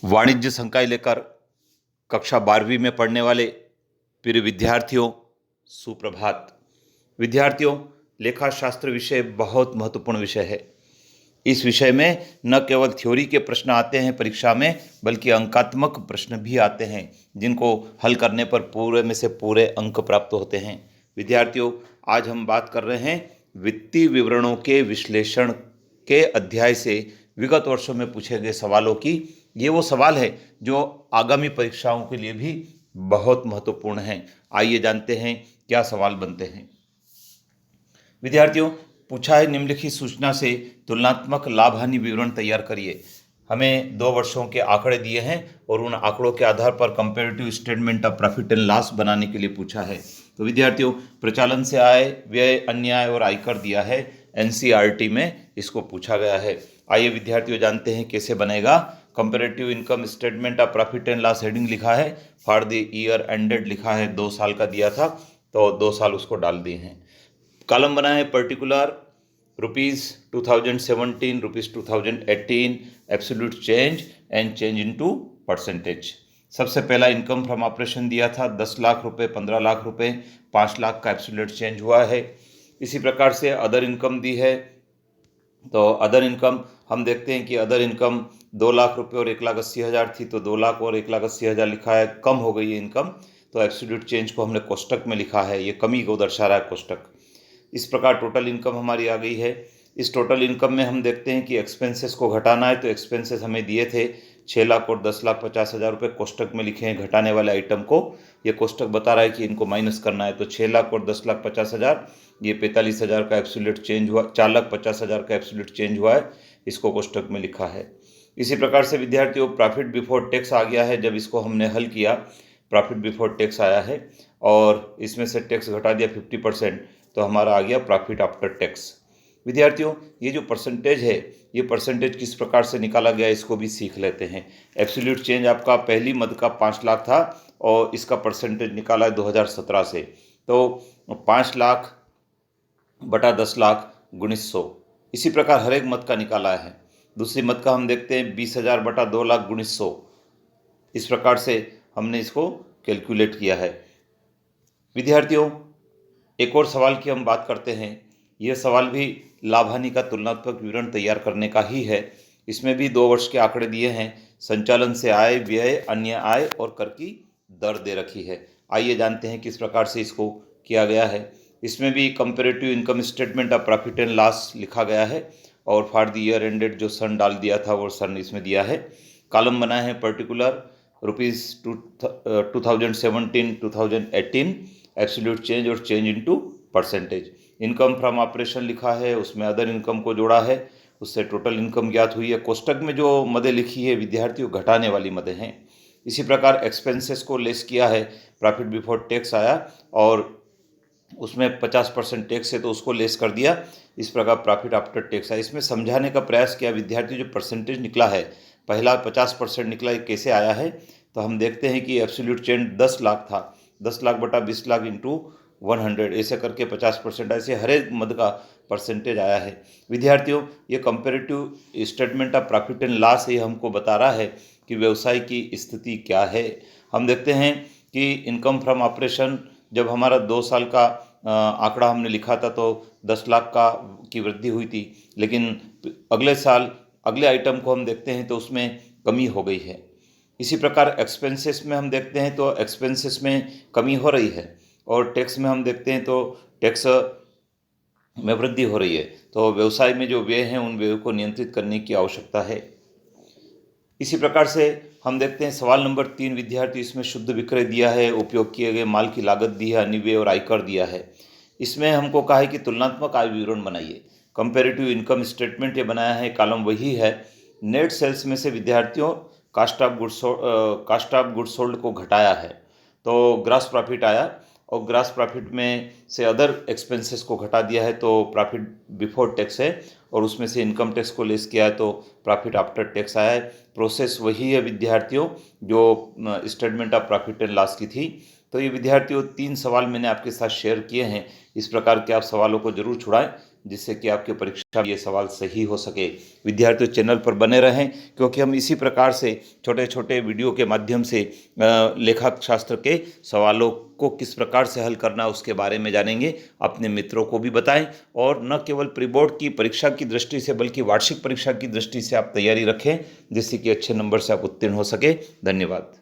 वाणिज्य संकाय लेकर कक्षा 12वीं में पढ़ने वाले प्रिय विद्यार्थियों, सुप्रभात। विद्यार्थियों, लेखा शास्त्र विषय बहुत महत्वपूर्ण विषय है। इस विषय में न केवल थ्योरी के प्रश्न आते हैं परीक्षा में, बल्कि अंकात्मक प्रश्न भी आते हैं, जिनको हल करने पर पूरे में से पूरे अंक प्राप्त होते हैं। विद्यार्थियों, आज हम बात कर रहे हैं वित्तीय विवरणों के विश्लेषण के अध्याय से विगत वर्षों में पूछे गए सवालों की। ये वो सवाल है जो आगामी परीक्षाओं के लिए भी बहुत महत्वपूर्ण हैं। आइए जानते हैं क्या सवाल बनते हैं। विद्यार्थियों, पूछा है निम्नलिखित सूचना से तुलनात्मक लाभ हानि विवरण तैयार करिए। हमें 2 वर्षों के आंकड़े दिए हैं और उन आंकड़ों के आधार पर comparative statement of profit and loss बनाने के लिए पूछा है। तो विद्यार्थियों, प्रचालन से आय, व्यय, अन्य आय और आयकर दिया है। एनसीईआरटी में इसको पूछा गया है। आइए विद्यार्थियों जानते हैं कैसे बनेगा। Comparative income statement of profit and loss heading लिखा है, फॉर द ईयर एंडेड लिखा है, 2 साल का दिया था तो 2 साल उसको डाल दिए हैं। कॉलम बना है particular ₹2017, ₹2018, absolute change and change into percentage. सबसे पहला इनकम फ्रॉम ऑपरेशन दिया था 10 लाख रुपए, 15 लाख रुपए, 5 लाख का एब्सोल्यूट चेंज हुआ है। इसी प्रकार से अदर इनकम दी है। तो अदर इनकम हम देखते हैं कि अदर इनकम 2 लाख रुपए और 1,80,000 थी, तो 2 लाख और 1,80,000 लिखा है, कम हो गई है इनकम। तो एब्सोल्यूट चेंज को हमने कोष्टक में लिखा है, ये कमी को दर्शा रहा है कोष्टक। इस प्रकार टोटल इनकम हमारी आ गई है। इस टोटल इनकम में हम देखते हैं कि एक्सपेंसेस को घटाना है, तो एक्सपेंसेस हमें दिए थे 6 लाख और 10,50,000 रुपये, कोष्टक में लिखे हैं घटाने वाले आइटम को। ये कोष्टक बता रहा है कि इनको माइनस करना है। तो 6 लाख और 10,50,000, ये 45,000 का एब्सोल्यूट चेंज हुआ, 4,50,000 का एब्सोल्यूट चेंज हुआ है, इसको कोष्टक में लिखा है। इसी प्रकार से विद्यार्थियों, प्रॉफिट बिफोर टैक्स आ गया है। जब इसको हमने हल किया, प्रॉफिट बिफोर टैक्स आया है और इसमें से टैक्स घटा दिया 50%, तो हमारा आ गया प्रॉफिट आफ्टर टैक्स। विद्यार्थियों, ये जो परसेंटेज है, ये परसेंटेज किस प्रकार से निकाला गया, इसको भी सीख लेते हैं। एब्सोल्यूट चेंज आपका पहली मद का 5 लाख था और इसका परसेंटेज निकाला है 2017 से। तो 5 लाख बटा 10 लाख गुणित 100, इसी प्रकार हर एक मद का निकाला है। दूसरी मद का हम देखते हैं 20,000 बटा 2 लाख गुणित 100, इस प्रकार से हमने इसको कैलकुलेट किया है। विद्यार्थियों, एक और सवाल की हम बात करते हैं। यह सवाल भी लाभ हानि का तुलनात्मक विवरण तैयार करने का ही है। इसमें भी 2 वर्ष के आंकड़े दिए हैं। संचालन से आय, व्यय, अन्य आय और कर की दर दे रखी है। आइए जानते हैं किस प्रकार से इसको किया गया है। इसमें भी comparative income statement of profit and loss लिखा गया है और फॉर द ईयर एंडेड जो सन डाल दिया था वो सन इसमें दिया है। कॉलम बना है पर्टिकुलर ₹2017, 2018, एब्सोल्यूट चेंज और change into percentage. Income from operation लिखा है, उसमें अदर इनकम को जोड़ा है, उससे टोटल इनकम ज्ञात हुई है। कोष्टक में जो मदें लिखी है विद्यार्थियों, घटाने वाली मदें हैं। इसी प्रकार एक्सपेंसेस को लेस किया है, प्रॉफिट बिफोर टैक्स आया और उसमें 50% टैक्स है तो उसको लेस कर दिया। इस प्रकार प्रॉफिट आफ्टर टैक्स है। इसमें समझाने का प्रयास किया विद्यार्थी, जो परसेंटेज निकला है पहला 50% निकला, ये कैसे आया है। तो हम देखते हैं कि एब्सोल्यूट चेंज 10 लाख था, 10 लाख बटा 20 लाख इंटू 100, ऐसे करके 50%, ऐसे हर एक मद का परसेंटेज आया है। विद्यार्थियों, ये comparative statement of profit and loss ये हमको बता रहा है कि व्यवसाय की स्थिति क्या है। हम देखते हैं कि इनकम फ्रॉम ऑपरेशन जब हमारा 2 साल का आंकड़ा हमने लिखा था तो 10 लाख का की वृद्धि हुई थी, लेकिन अगले साल अगले आइटम को हम देखते हैं तो उसमें कमी हो गई है। इसी प्रकार एक्सपेंसेस में हम देखते हैं तो एक्सपेंसेस में कमी हो रही है और टैक्स में हम देखते हैं तो टैक्स में वृद्धि हो रही है। तो व्यवसाय में जो व्यय हैं उन व्ययों को नियंत्रित करने की आवश्यकता है। इसी प्रकार से हम देखते हैं सवाल नंबर 3 विद्यार्थी, इसमें शुद्ध विक्रय दिया है, उपयोग किए गए माल की लागत दी है, अन्य व्यय और आयकर दिया है। इसमें हमको कहा है कि तुलनात्मक आय विवरण बनाइए। कंपैरेटिव इनकम स्टेटमेंट ये बनाया है, कॉलम वही है। नेट सेल्स में से विद्यार्थियों कास्ट ऑफ गुड्स सोल्ड को घटाया है तो ग्रॉस प्रॉफिट आया और ग्रॉस प्रॉफिट में से अदर एक्सपेंसेस को घटा दिया है तो प्रॉफिट बिफोर टैक्स है और उसमें से इनकम टैक्स को लेस किया है तो प्रॉफिट आफ्टर टैक्स आया है। प्रोसेस वही है विद्यार्थियों जो statement of profit and loss की थी। तो ये विद्यार्थियों 3 सवाल मैंने आपके साथ शेयर किए हैं। इस प्रकार के आप सवालों को जरूर छुड़ाएं। जिससे कि आपकी परीक्षा में ये सवाल सही हो सके। विद्यार्थियों चैनल पर बने रहें, क्योंकि हम इसी प्रकार से छोटे छोटे वीडियो के माध्यम से लेखा शास्त्र के सवालों को किस प्रकार से हल करना उसके बारे में जानेंगे। अपने मित्रों को भी बताएं और न केवल प्री बोर्ड की परीक्षा की दृष्टि से बल्कि वार्षिक परीक्षा की दृष्टि से आप तैयारी रखें, जिससे कि अच्छे नंबर से आप उत्तीर्ण हो सके। धन्यवाद।